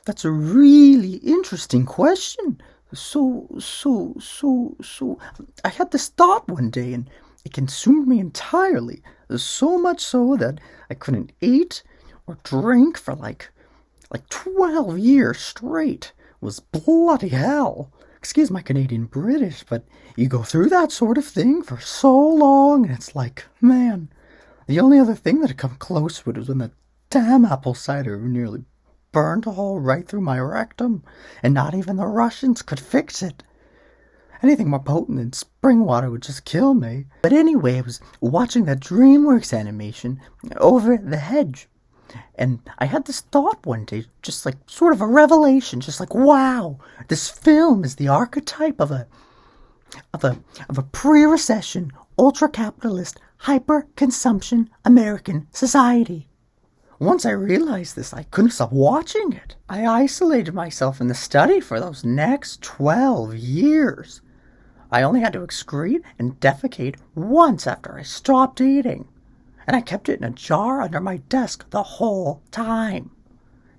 That's a really interesting question. I had this thought one day and it consumed me entirely. So much so that I couldn't eat or drink for like 12 years straight. It was bloody hell. Excuse my Canadian British, but you go through that sort of thing for so long and it's like, man, the only other thing that had come close to it was when that damn apple cider nearly burned a hole right through my rectum, and not even the Russians could fix it. Anything more potent than spring water would just kill me. But anyway, I was watching that DreamWorks animation over the hedge, and I had this thought one day, just like sort of a revelation, just like, wow, this film is the archetype of a pre-recession, ultra-capitalist, hyper-consumption American society. Once I realized this, I couldn't stop watching it. I isolated myself in the study for those next 12 years. I only had to excrete and defecate once after I stopped eating. And I kept it in a jar under my desk the whole time,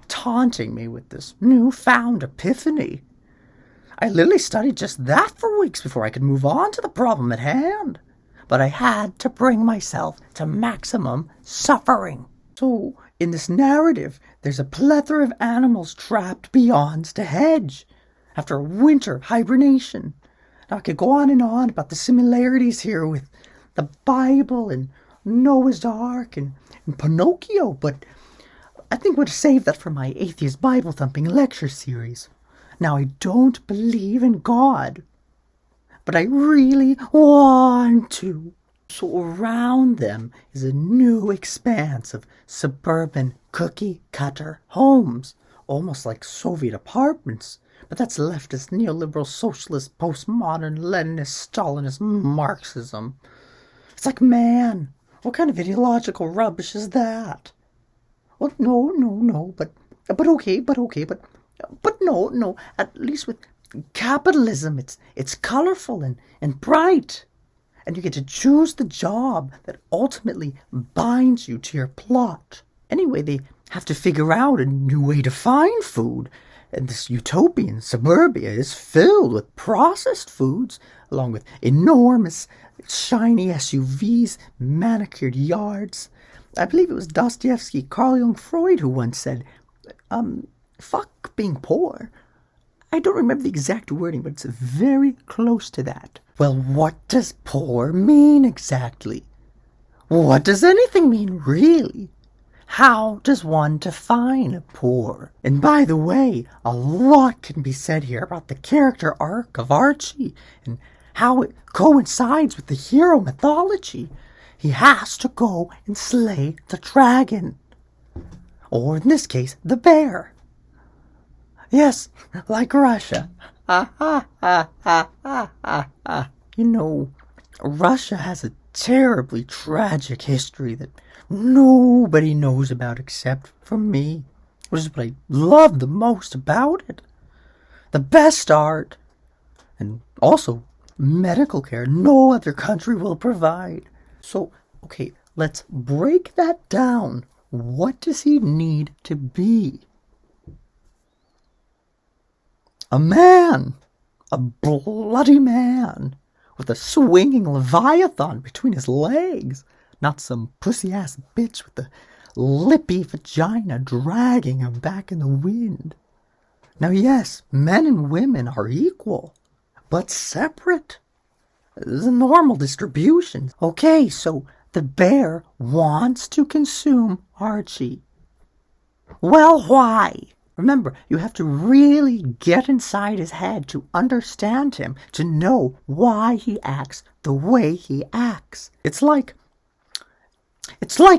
taunting me with this newfound epiphany. I literally studied just that for weeks before I could move on to the problem at hand. But I had to bring myself to maximum suffering. So, in this narrative, there's a plethora of animals trapped beyond the hedge after winter hibernation. Now, I could go on and on about the similarities here with the Bible and Noah's Ark and Pinocchio, but I think we'll save that for my atheist Bible thumping lecture series. Now, I don't believe in God, but I really want to. So around them is a new expanse of suburban cookie-cutter homes, almost like Soviet apartments. But that's leftist, neoliberal, socialist, postmodern, Leninist, Stalinist Marxism. It's like, man, what kind of ideological rubbish is that? Well, no, but no. At least with capitalism, it's colorful and bright. And you get to choose the job that ultimately binds you to your plot. Anyway, they have to figure out a new way to find food. And this utopian suburbia is filled with processed foods, along with enormous, shiny SUVs, manicured yards. I believe it was Dostoevsky, Carl Jung Freud who once said, fuck being poor. I don't remember the exact wording, but it's very close to that. Well, what does poor mean exactly? What does anything mean, really? How does one define poor? And by the way, a lot can be said here about the character arc of Archie and how it coincides with the hero mythology. He has to go and slay the dragon. Or in this case, the bear. Yes, like Russia. Russia has a terribly tragic history that nobody knows about except for me, which is what I love the most about it. The best art, and also medical care no other country will provide. So, okay, let's break that down. What does he need to be? A man, a bloody man, with a swinging leviathan between his legs, not some pussy-ass bitch with a lippy vagina dragging him back in the wind. Now yes, men and women are equal, but separate. The normal distribution. Okay, so the bear wants to consume Archie. Well, why? Remember, you have to really get inside his head to understand him, to know why he acts the way he acts. It's like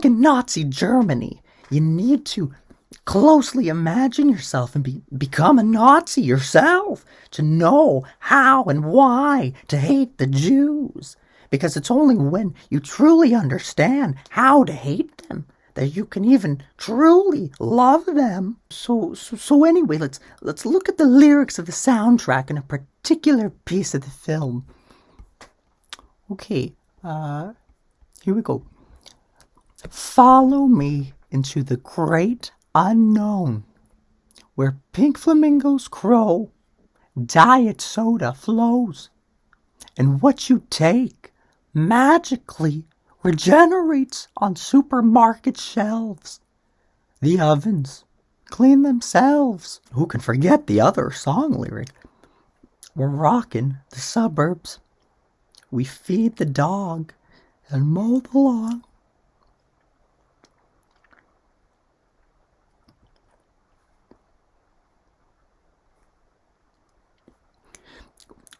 in Nazi Germany. You need to closely imagine yourself and become a Nazi yourself to know how and why to hate the Jews. Because it's only when you truly understand how to hate them that you can even truly love them. So anyway, let's look at the lyrics of the soundtrack in a particular piece of the film. Okay, here we go. Follow me into the great unknown. where pink flamingos crow, diet soda flows, and what you take magically regenerates on supermarket shelves. The ovens clean themselves. Who can forget the other song lyric? We're rocking the suburbs. We feed the dog and mow the lawn.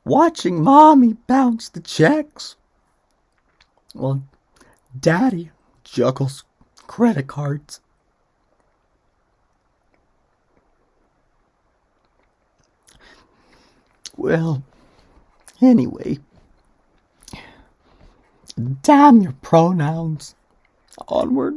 Watching Mommy bounce the checks while Daddy juggles credit cards. Well, anyway, damn your pronouns. Onward.